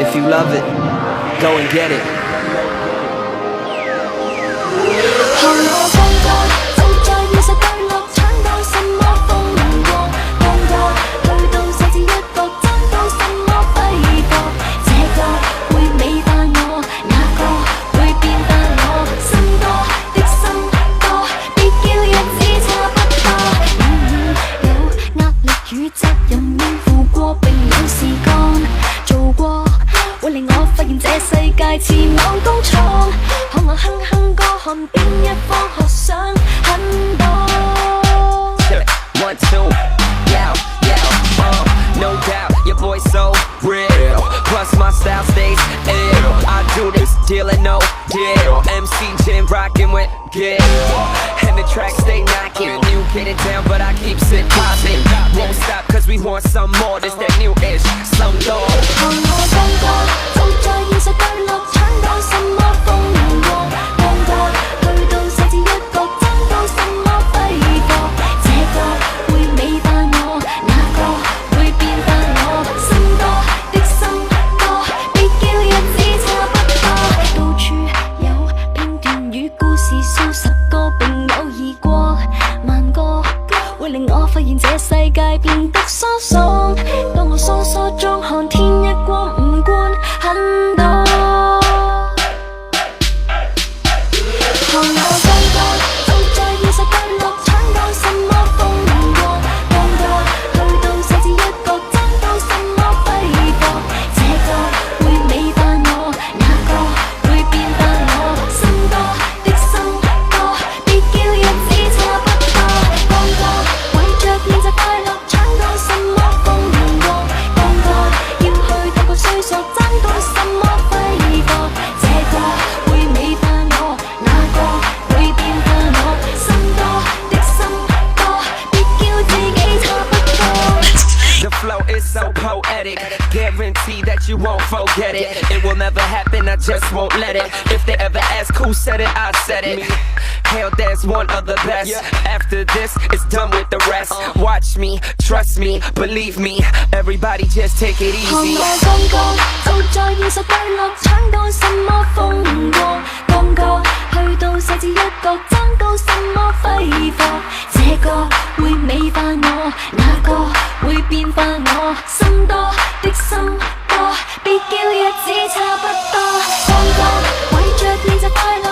If you love it, go and get it. 看我放假，就在現實對落，闖到什麼風光。放假去到細緻一角，爭到什麼揮霍。這個會美化我，那個會變化我。心多的心多，別叫日子差不多。有壓力與責任應付過，並有事幹做過，會令我發現這世界似某工廠。看我哼哼歌，看邊一方學想很多。1, 2, yeah, yeah, no doubt, your boy's so real. Plus my style stays ill. I do this deal and no deal. MC Jim rockin' with Gil, and the track stay knocking. You get it down, but I keep it poppin'. Won't stop 'cause we want some more. This that new-ish, some more. 看我放假，就在現實對落，闖到什麼風光。放假去到細緻一角，爭到什麼揮霍。這個會美化我，那個會變化我。心多的心多，別叫日子差不多。到處有片段與故事，數十個並有異過萬個，會令我發現這世界變得疏爽。當我梳梳妝，看天一光，五官很多。看我放假，就在現實對落，闖到什麼風光。放假去到細緻一角，爭到什麼揮霍。這個會美化我，那個會變化我。心多的心多，別叫日子差不多。放假為着現實快樂，闖到什麼風光。放假要去踏過歲數，爭到什麼揮霍。這個會美化我，那個會變化我。心多的心多，別叫自己差不多。The flow is so poetic, guarantee that you won't forget it. It will never happen, I just won't let it. If they ever ask who said it, I said it. Hell, there's one of the best. After this, it's done with the rest. Watch me, trust me, believe me. Everybody just take it 看 easy. 我放假，就在現實對落，闖到什麼風光。放假去到細緻一角，爭到什麼揮霍。這個會美化我，那個會變化我。心多的心多，別叫日子差不多。放假為着現實快樂。